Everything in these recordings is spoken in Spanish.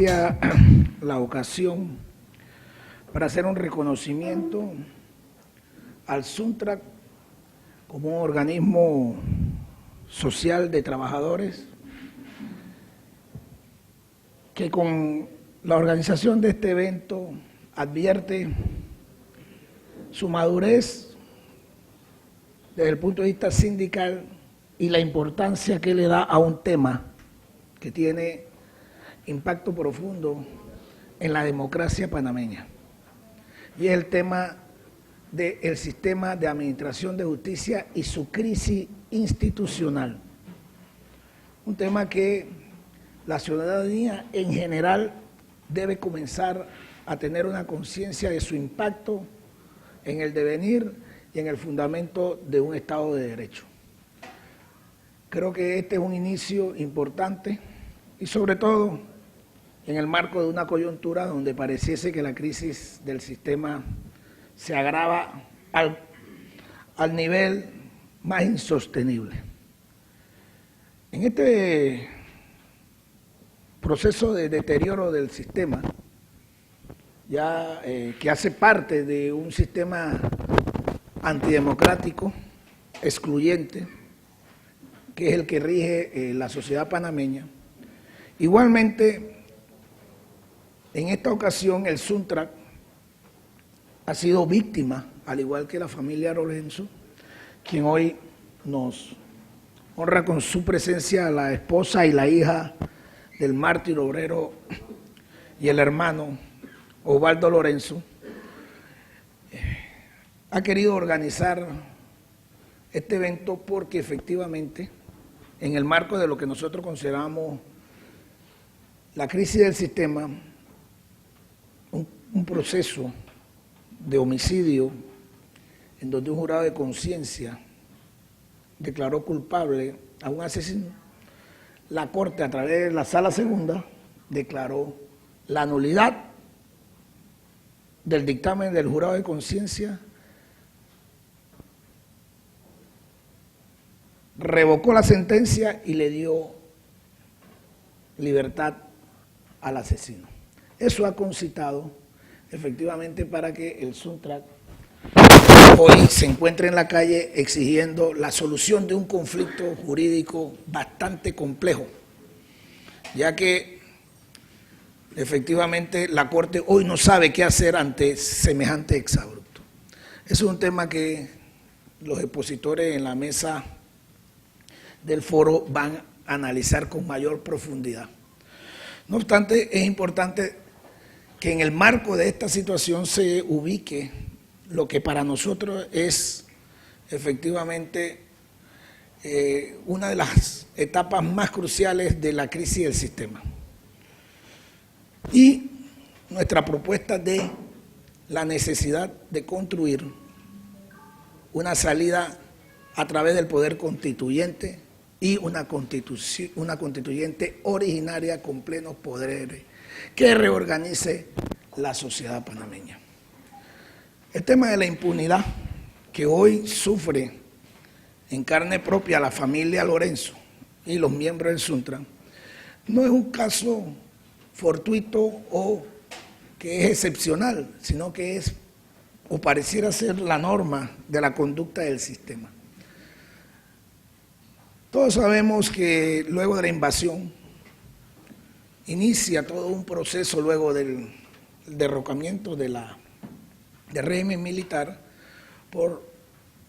aprecia la ocasión para hacer un reconocimiento al SUNTRAC como un organismo social de trabajadores que con la organización de este evento advierte su madurez desde el punto de vista sindical y la importancia que le da a un tema que tiene impacto profundo en la democracia panameña. Y es el tema del sistema de administración de justicia y su crisis institucional. Un tema que la ciudadanía en general debe comenzar a tener una conciencia de su impacto en el devenir y en el fundamento de un Estado de Derecho. Creo que este es un inicio importante y sobre todo en el marco de una coyuntura donde pareciese que la crisis del sistema se agrava al nivel más insostenible. En este proceso de deterioro del sistema, ya que hace parte de un sistema antidemocrático, excluyente, que es el que rige la sociedad panameña, igualmente en esta ocasión el SUNTRAC ha sido víctima, al igual que la familia Lorenzo, quien hoy nos honra con su presencia, a la esposa y la hija del mártir obrero y el hermano Osvaldo Lorenzo. Ha querido organizar este evento porque efectivamente, en el marco de lo que nosotros consideramos la crisis del sistema, un proceso de homicidio en donde un jurado de conciencia declaró culpable a un asesino, la Corte a través de la Sala Segunda declaró la nulidad del dictamen del jurado de conciencia, revocó la sentencia y le dio libertad al asesino. Eso ha concitado efectivamente para que el SUNTRAC hoy se encuentre en la calle exigiendo la solución de un conflicto jurídico bastante complejo, ya que efectivamente la Corte hoy no sabe qué hacer ante semejante exabrupto. Es un tema que los expositores en la mesa del foro van a analizar con mayor profundidad. No obstante, es importante que en el marco de esta situación se ubique lo que para nosotros es efectivamente una de las etapas más cruciales de la crisis del sistema. Y nuestra propuesta de la necesidad de construir una salida a través del poder constituyente y una constituyente originaria con plenos poderes que reorganice la sociedad panameña. El tema de la impunidad que hoy sufre en carne propia la familia Lorenzo y los miembros del SUNTRAC no es un caso fortuito o que es excepcional, sino que es o pareciera ser la norma de la conducta del sistema. Todos sabemos que luego de la invasión inicia todo un proceso luego del derrocamiento del régimen militar por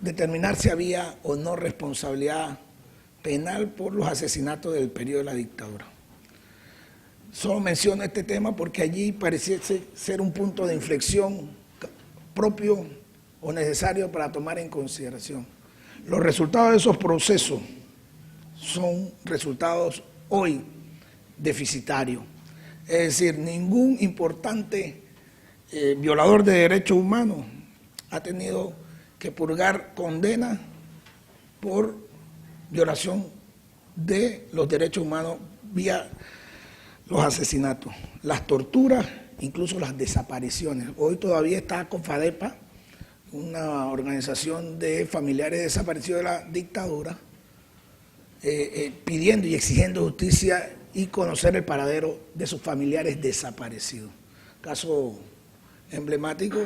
determinar si había o no responsabilidad penal por los asesinatos del periodo de la dictadura. Solo menciono este tema porque allí pareciese ser un punto de inflexión propio o necesario para tomar en consideración. Los resultados de esos procesos son resultados hoy deficitarios. Es decir, ningún importante violador de derechos humanos ha tenido que purgar condena por violación de los derechos humanos vía los asesinatos, las torturas, incluso las desapariciones. Hoy todavía está CONFADEPA, una organización de familiares desaparecidos de la dictadura, pidiendo y exigiendo justicia y conocer el paradero de sus familiares desaparecidos. Caso emblemático,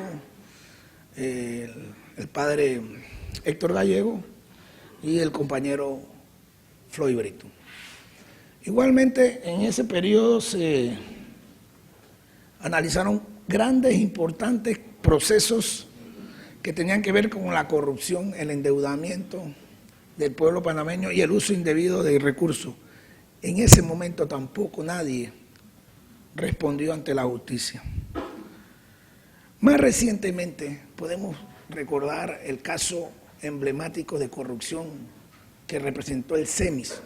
el padre Héctor Gallego y el compañero Floyd Brito. Igualmente, en ese periodo se analizaron grandes, importantes procesos que tenían que ver con la corrupción, el endeudamiento del pueblo panameño y el uso indebido de recursos. En ese momento tampoco nadie respondió ante la justicia. Más recientemente podemos recordar el caso emblemático de corrupción que representó el CEMIS.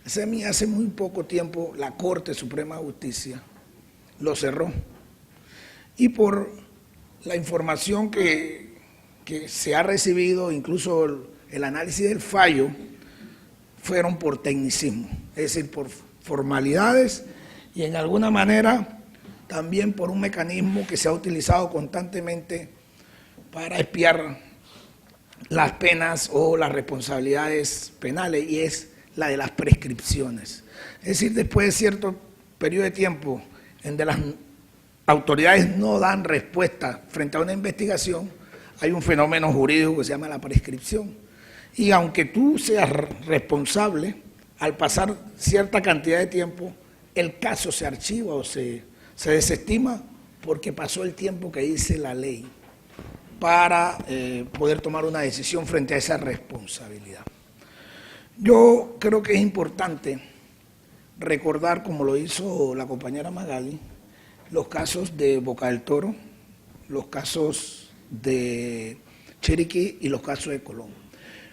El CEMIS hace muy poco tiempo la Corte Suprema de Justicia lo cerró y por la información que se ha recibido, incluso el análisis del fallo, fueron por tecnicismo, es decir, por formalidades y en alguna manera también por un mecanismo que se ha utilizado constantemente para expiar las penas o las responsabilidades penales, y es la de las prescripciones. Es decir, después de cierto periodo de tiempo en donde las autoridades no dan respuesta frente a una investigación, hay un fenómeno jurídico que se llama la prescripción. Y aunque tú seas responsable, al pasar cierta cantidad de tiempo, el caso se archiva o se desestima porque pasó el tiempo que dice la ley para poder tomar una decisión frente a esa responsabilidad. Yo creo que es importante recordar, como lo hizo la compañera Magali, los casos de Boca del Toro, los casos de Chiriquí y los casos de Colón.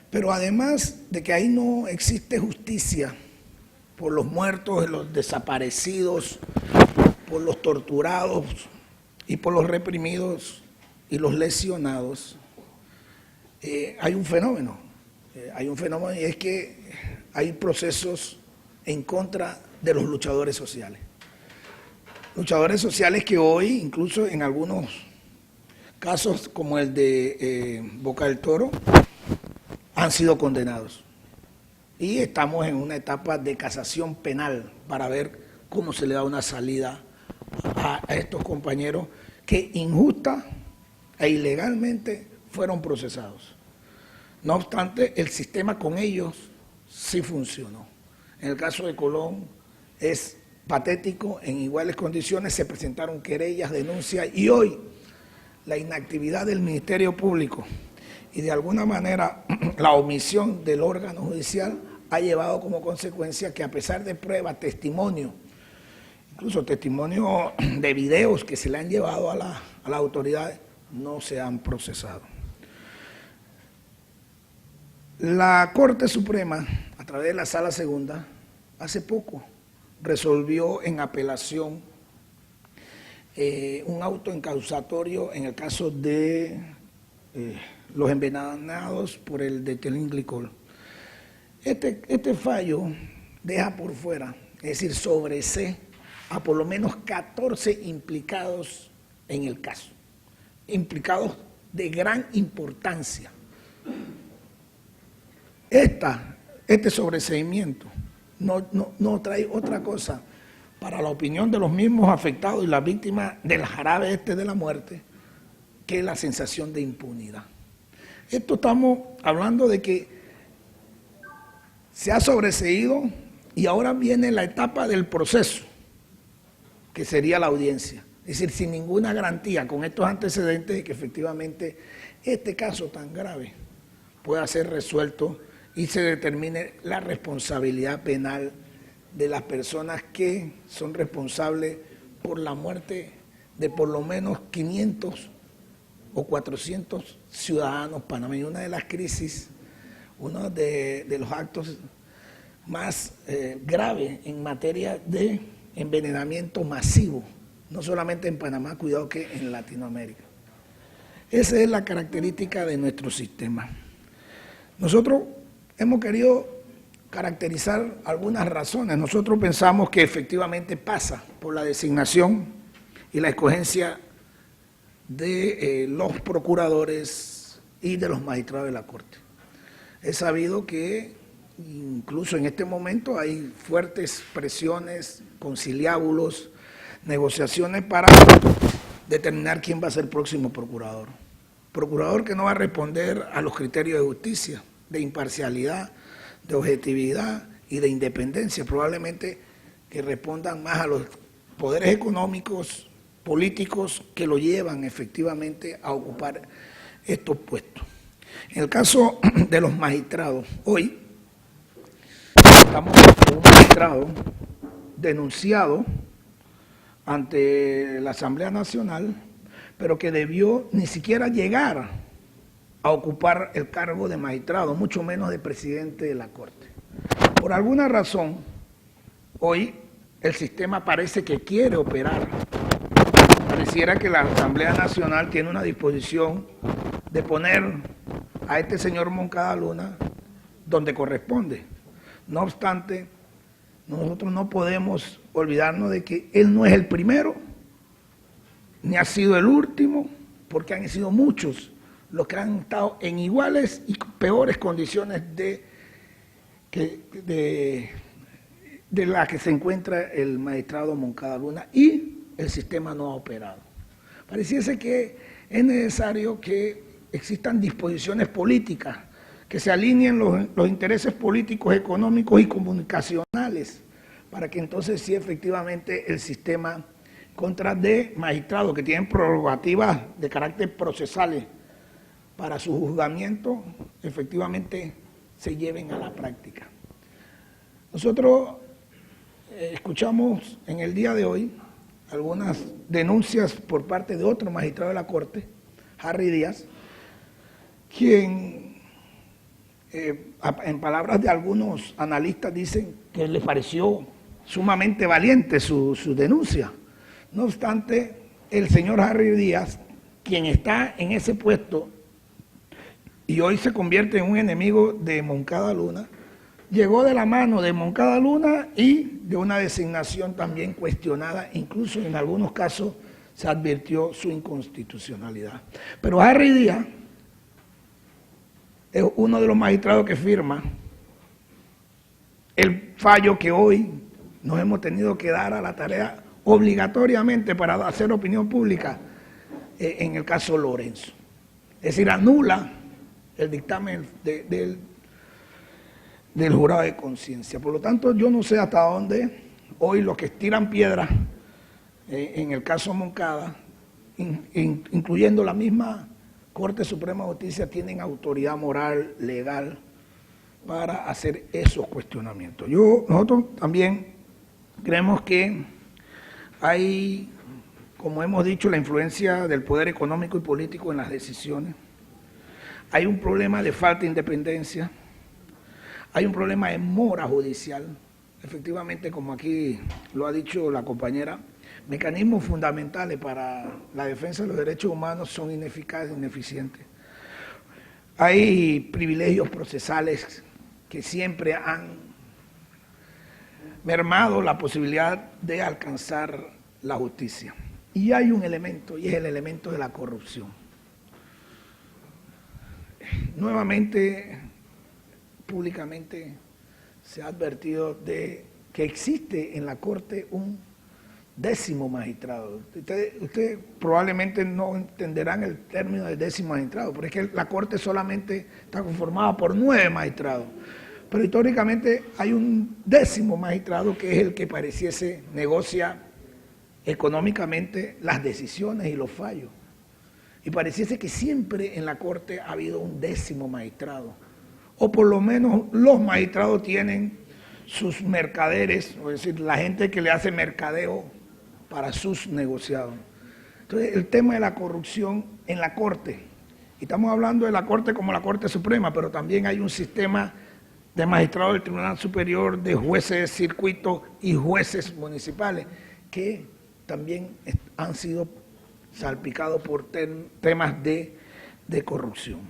Pero además de que ahí no existe justicia por los muertos, los desaparecidos, por los torturados y por los reprimidos y los lesionados, hay un fenómeno. Y es que hay procesos en contra de los luchadores sociales. Luchadores sociales que hoy, incluso en algunos casos como el de Boca del Toro, han sido condenados. Y estamos en una etapa de casación penal para ver cómo se le da una salida a estos compañeros que injusta e ilegalmente fueron procesados. No obstante, el sistema con ellos sí funcionó. En el caso de Colón es patético, en iguales condiciones se presentaron querellas, denuncias, y hoy la inactividad del Ministerio Público y de alguna manera la omisión del órgano judicial ha llevado como consecuencia que, a pesar de pruebas, testimonios, incluso testimonios de videos que se le han llevado a las autoridades, no se han procesado. La Corte Suprema, a través de la Sala Segunda, hace poco resolvió en apelación un auto encausatorio en el caso de los envenenados por el detilenglicol. Este fallo deja por fuera, es decir, sobresee a por lo menos 14 implicados en el caso, implicados de gran importancia. Este sobreseimiento no trae otra cosa para la opinión de los mismos afectados y las víctimas del jarabe de la muerte que la sensación de impunidad. Esto estamos hablando de que se ha sobreseído y ahora viene la etapa del proceso, que sería la audiencia. Es decir, sin ninguna garantía, con estos antecedentes de que efectivamente este caso tan grave pueda ser resuelto y se determine la responsabilidad penal de las personas que son responsables por la muerte de por lo menos 500 o 400 ciudadanos panameños. Una de las crisis, uno de los actos más graves en materia de envenenamiento masivo, no solamente en Panamá, cuidado que en Latinoamérica. Esa es la característica de nuestro sistema. Nosotros hemos querido caracterizar algunas razones. Nosotros pensamos que efectivamente pasa por la designación y la escogencia de los procuradores y de los magistrados de la Corte. Es sabido que Incluso en este momento hay fuertes presiones, conciliábulos, negociaciones para determinar quién va a ser el próximo procurador. Procurador que no va a responder a los criterios de justicia, de imparcialidad, de objetividad y de independencia, probablemente que respondan más a los poderes económicos, políticos que lo llevan efectivamente a ocupar estos puestos. En el caso de los magistrados, hoy estamos con un magistrado denunciado ante la Asamblea Nacional, pero que debió ni siquiera llegar a ocupar el cargo de magistrado, mucho menos de presidente de la Corte. Por alguna razón, hoy el sistema parece que quiere operar. Pareciera que la Asamblea Nacional tiene una disposición de poner a este señor Moncada Luna donde corresponde. No obstante, nosotros no podemos olvidarnos de que él no es el primero, ni ha sido el último, porque han sido muchos los que han estado en iguales y peores condiciones de la que se encuentra el magistrado Moncada Luna, y el sistema no ha operado. Pareciese que es necesario que existan disposiciones políticas, que se alineen los intereses políticos, económicos y comunicacionales, para que entonces sí efectivamente el sistema contra de magistrados que tienen prerrogativas de carácter procesales para su juzgamiento, efectivamente se lleven a la práctica. Nosotros escuchamos en el día de hoy algunas denuncias por parte de otro magistrado de la Corte, Harry Díaz, quien en palabras de algunos analistas dicen que le pareció sumamente valiente su denuncia. No obstante, el señor Harry Díaz, quien está en ese puesto y hoy se convierte en un enemigo de Moncada Luna, llegó de la mano de Moncada Luna y de una designación también cuestionada, incluso en algunos casos se advirtió su inconstitucionalidad. Pero Harry Díaz es uno de los magistrados que firma el fallo que hoy nos hemos tenido que dar a la tarea obligatoriamente para hacer opinión pública en el caso Lorenzo. Es decir, anula el dictamen del jurado de conciencia. Por lo tanto, yo no sé hasta dónde hoy los que tiran piedras en el caso Moncada, incluyendo la misma Corte Suprema de Justicia, tienen autoridad moral, legal, para hacer esos cuestionamientos. Nosotros también creemos que hay, como hemos dicho, la influencia del poder económico y político en las decisiones. Hay un problema de falta de independencia. Hay un problema de mora judicial. Efectivamente, como aquí lo ha dicho la compañera, mecanismos fundamentales para la defensa de los derechos humanos son ineficaces, ineficientes. Hay privilegios procesales que siempre han mermado la posibilidad de alcanzar la justicia. Y hay un elemento, y es el elemento de la corrupción. Nuevamente, públicamente, se ha advertido de que existe en la Corte un 10º magistrado. Ustedes probablemente no entenderán el término de 10º magistrado, pero es que la Corte solamente está conformada por 9 magistrados. Pero históricamente hay un 10º magistrado que es el que pareciese negocia económicamente las decisiones y los fallos. Y pareciese que siempre en la Corte ha habido un 10º magistrado. O por lo menos los magistrados tienen sus mercaderes, es decir, la gente que le hace mercadeo para sus negociados. Entonces, el tema de la corrupción en la Corte, y estamos hablando de la Corte como la Corte Suprema, pero también hay un sistema de magistrados del Tribunal Superior, de jueces de circuito y jueces municipales, que también han sido salpicados por temas de corrupción.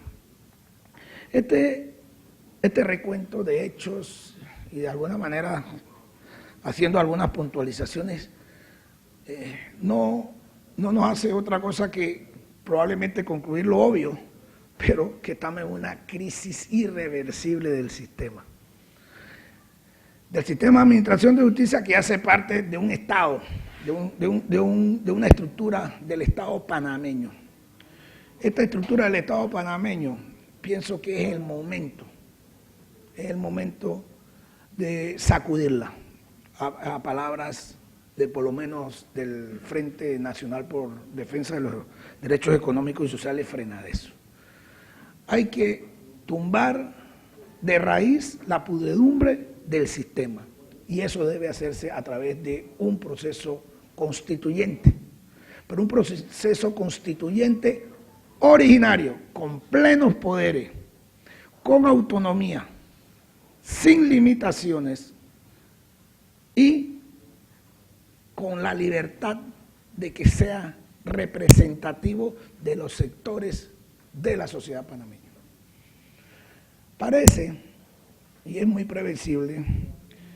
Este recuento de hechos y de alguna manera haciendo algunas puntualizaciones no nos hace otra cosa que probablemente concluir lo obvio, pero que estamos en una crisis irreversible del sistema. del sistema de administración de justicia que hace parte de un Estado, de una estructura del Estado panameño. Esta estructura del Estado panameño pienso que es el momento de sacudirla, a palabras de por lo menos del Frente Nacional por Defensa de los Derechos Económicos y Sociales, frena de eso. Hay que tumbar de raíz la pudredumbre del sistema y eso debe hacerse a través de un proceso constituyente, pero un proceso constituyente originario, con plenos poderes, con autonomía, sin limitaciones y con la libertad de que sea representativo de los sectores de la sociedad panameña. Parece, y es muy previsible,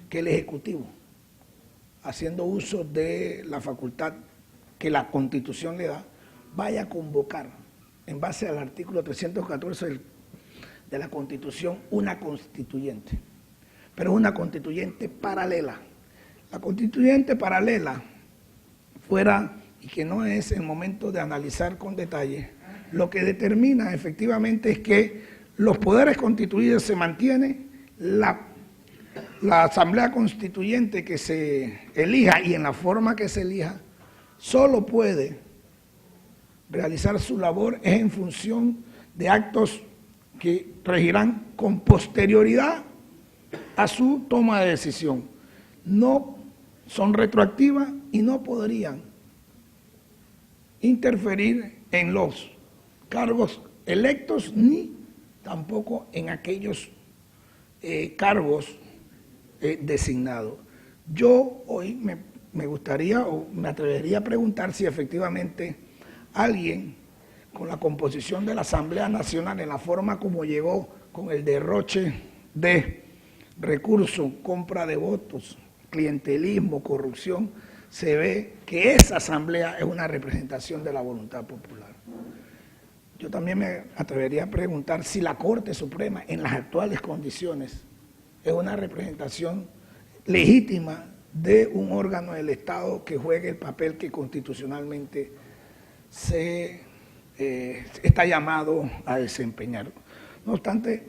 que el Ejecutivo, haciendo uso de la facultad que la Constitución le da, vaya a convocar, en base al artículo 314 de la Constitución, una constituyente, pero una constituyente paralela. La constituyente paralela fuera, y que no es el momento de analizar con detalle, lo que determina efectivamente es que los poderes constituidos se mantienen, la asamblea constituyente que se elija y en la forma que se elija, solo puede realizar su labor es en función de actos que regirán con posterioridad a su toma de decisión. No son retroactivas y no podrían interferir en los cargos electos ni tampoco en aquellos cargos designados. Yo hoy me gustaría o me atrevería a preguntar si efectivamente alguien con la composición de la Asamblea Nacional en la forma como llegó con el derroche de recursos, compra de votos, clientelismo, corrupción, se ve que esa asamblea es una representación de la voluntad popular. Yo también me atrevería a preguntar si la Corte Suprema en las actuales condiciones es una representación legítima de un órgano del Estado que juegue el papel que constitucionalmente está llamado a desempeñar. No obstante,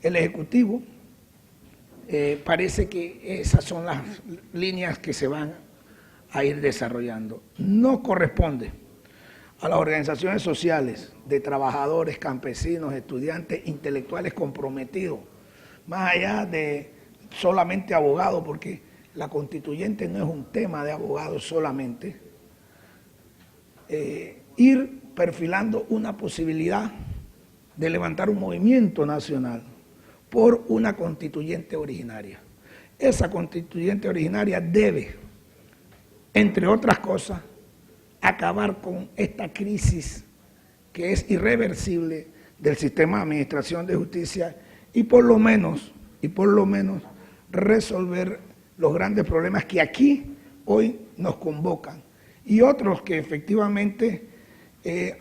el Ejecutivo parece que esas son las líneas que se van a ir desarrollando. No corresponde a las organizaciones sociales de trabajadores, campesinos, estudiantes, intelectuales comprometidos, más allá de solamente abogados, porque la constituyente no es un tema de abogados solamente, ir perfilando una posibilidad de levantar un movimiento nacional por una constituyente originaria. Esa constituyente originaria debe, entre otras cosas, acabar con esta crisis que es irreversible del sistema de administración de justicia y por lo menos resolver los grandes problemas que aquí hoy nos convocan y otros que efectivamente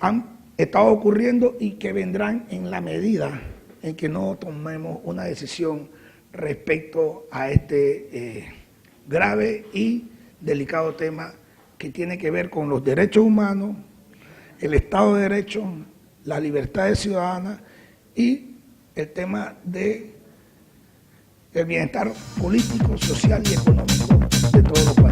han estado ocurriendo y que vendrán en la medida en que no tomemos una decisión respecto a este grave y delicado tema que tiene que ver con los derechos humanos, el Estado de Derecho, las libertades ciudadanas y el tema del bienestar político, social y económico de todos los países.